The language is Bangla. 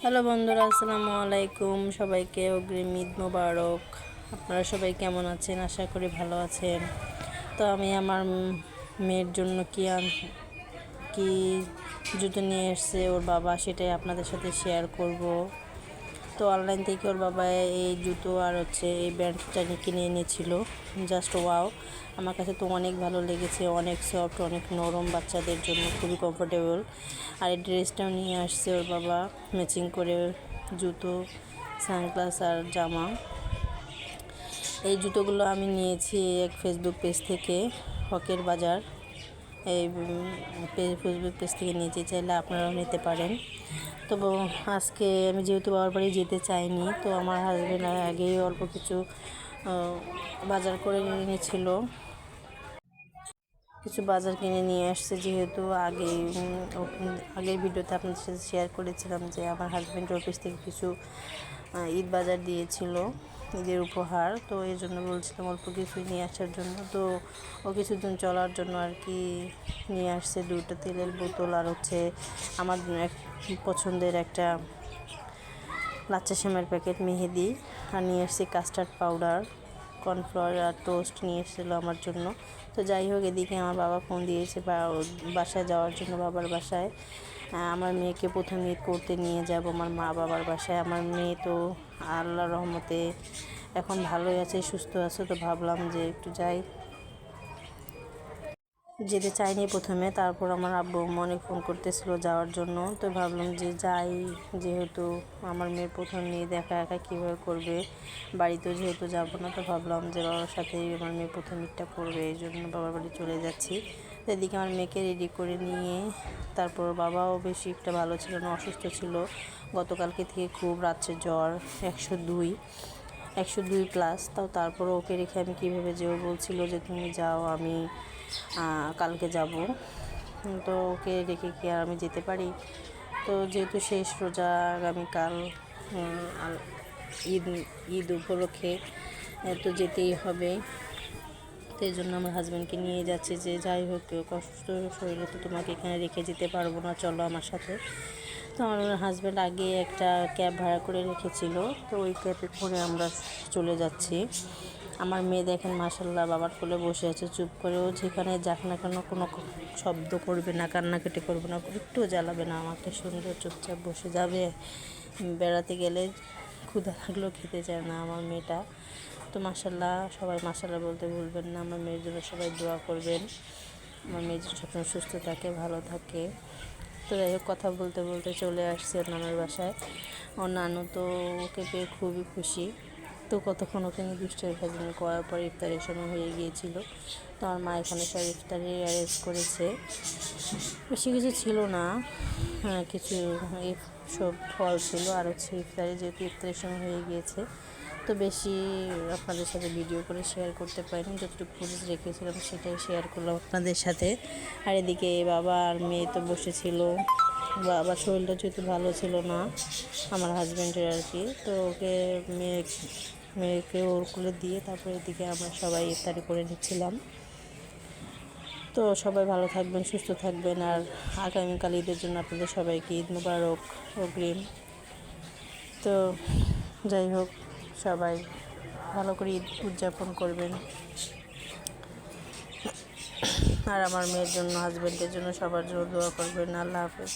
হ্যালো বন্ধুরা, আসসালামু আলাইকুম। সবাইকে অগ্রিম ঈদ মোবারক। আপনারা সবাই কেমন আছেন? আশা করি ভালো আছেন। তো আমি আমার মেয়ের জন্য কি জুতো নিয়ে এসছে ওর বাবা, সেটাই আপনাদের সাথে শেয়ার করব। তো অনলাইন থেকে ওর বাবা এই জুতো আর এই ব্যান্ডটা কিনে এনেছিল। জাস্ট ওয়াও, আমার কাছে তো অনেক ভালো লেগেছে। অনেক সফট, অনেক নরম, বাচ্চাদের জন্য খুবই কমফোর্টেবল। আর এই ড্রেসটাও নিয়ে আসছে ওর বাবা ম্যাচিং করে, জুতো, সানগ্লাস আর জামা। এই জুতোগুলো আমি নিয়েছি এক ফেসবুক পেজ থেকে, হকের বাজার। এই ফেসবুক পেজ থেকে নিয়েছি, চাইলে আপনারাও নিতে পারেন। তো আজকে আমি যেহেতু বাবার বাড়ি যেতে চাইনি, তো আমার হাজব্যান্ড আগেই অল্প কিছু বাজার করে এনেছিল। কিছু বাজার কিনে নিয়ে আসছে, যেহেতু আগের ভিডিওতে আপনাদের সাথে শেয়ার করেছিলাম যে আমার হাজব্যান্ড অফিস থেকে কিছু ঈদ বাজার দিয়েছিল, ঈদের উপহার। তো এই জন্য বলছিলাম অল্প কিছু নিয়ে আসার জন্য। তো ও কিছুদিন চলার জন্য আর কি নিয়ে আসছে 2টা তেলের বোতল, আর আমার এক পছন্দের একটা লাচ্চা সেমাইয়ের প্যাকেট, মেহেদি, আর নিয়ে আসছি কাস্টার্ড পাউডার, কর্নফ্লাওয়ার আর টোস্ট নিয়ে এসেছিলো আমার জন্য। তো যাই হোক, এদিকে আমার বাবা ফোন দিয়েছে বাসায় যাওয়ার জন্য, বাবার বাসায়। আমার মেয়েকে প্রথম ঈদ করতে নিয়ে যাব আমার মা বাবার বাসায়। আমার মেয়ে তো আল্লাহর রহমতে এখন ভালোই আছে, সুস্থ আছে। তো ভাবলাম যে একটু যাই। যেতে চাইনি প্রথমে, তারপর আমার আব্বু অনেক ফোন করতেছিল যাওয়ার জন্য। তো ভাবলাম যে যাই, যেহেতু আমার মেয়ের প্রথম ঈদ একা একা কীভাবে করবে, বাড়িতেও যেহেতু যাব না। তো ভাবলাম যে বাবার সাথেই আমার মেয়ে প্রথম ঈদটা করবে, এই জন্য বাবার বাড়ি চলে যাচ্ছি। তো এদিকে আমার মেয়েকে রেডি করে নিয়ে, তারপর বাবাও বেশি একটা ভালো ছিল না, অসুস্থ ছিল গতকালকে থেকে, খুব রাত্রে জ্বর 102 প্লাস। তারপর ওকে রেখে আমি কীভাবে যেও, বলছিল যে তুমি যাও, আমি কালকে যাব। তো ওকে রেখে কি আর আমি যেতে পারি? তো যেহেতু শেষ রোজা আগামীকাল, ঈদ উপলক্ষে তো যেতেই হবে। তো এই জন্য আমার হাজব্যান্ডকে নিয়ে যাচ্ছে যে যাই হোক, অসুস্থ শরীরে তো তোমাকে এখানে রেখে যেতে পারবো না, চলো আমার সাথে। তো আমার হাজব্যান্ড আগে একটা ক্যাব ভাড়া করে রেখেছিল, তো ওই ক্যাবে করে আমরা চলে যাচ্ছি। আমার মেয়ে দেখেন মাশাআল্লাহ বাবার কোলে বসে আছে চুপ করে। ও যেখানে যাক না কেন কোনো শব্দ করবে না, কান্নাকাটি করবে না, একটুও জ্বালাবে না আমাকে, সুন্দর চুপচাপ বসে যাবে। বেড়াতে গেলে ক্ষুধা লাগলেও খেতে চায় না আমার মেয়েটা। তো মাশাআল্লাহ, সবাই মাশাআল্লাহ বলতে ভুলবেন না। আমার মেয়ের জন্য সবাই দোয়া করবেন, আমার মেয়ে যেন সবসময় সুস্থ থাকে, ভালো থাকে। তো যাই হোক, কথা বলতে বলতে চলে আসছে ওর নানার বাসায়। ওর নানু তো ওকে পেয়ে খুবই খুশি। তো কতক্ষণ ওকে নিয়ে দুষ্টামি ফাজলামি করার পর ইফতারের সময় হয়ে গিয়েছিল। তো আমার মা এখানে সব ইফতারি অ্যারেঞ্জ করেছে। বেশি কিছু ছিল না, কিছু সব ফল ছিল, আর ইফতারি, যেহেতু ইফতারের সময় হয়ে গিয়েছে, তো বেশি আপনাদের সাথে ভিডিও করে শেয়ার করতে পারিনি। যতটুকু ফুটেজ রেখেছিলাম সেটাই শেয়ার করলাম আপনাদের সাথে। আর এদিকে বাবা আর মেয়ে তো বসেছিল। বাবার শরীরটা যেহেতু ভালো ছিল না আমার হাজব্যান্ডের আর কি, তো ওকে মেয়েকে ওর কোলে দিয়ে তারপরে এদিকে আমরা সবাই ইফতারি করে নিচ্ছিলাম। তো সবাই ভালো থাকবেন, সুস্থ থাকবেন। আর আগামীকাল ঈদের জন্য আপনাদের সবাইকে ঈদ মোবারক অগ্রিম। তো যাই হোক, সবাই ভালো করে ঈদ উদযাপন করবেন। আর আমার মেয়ের জন্য, হাজব্যান্ডের জন্য, সবার জন্য দোয়া করবেন। আল্লাহ হাফেজ।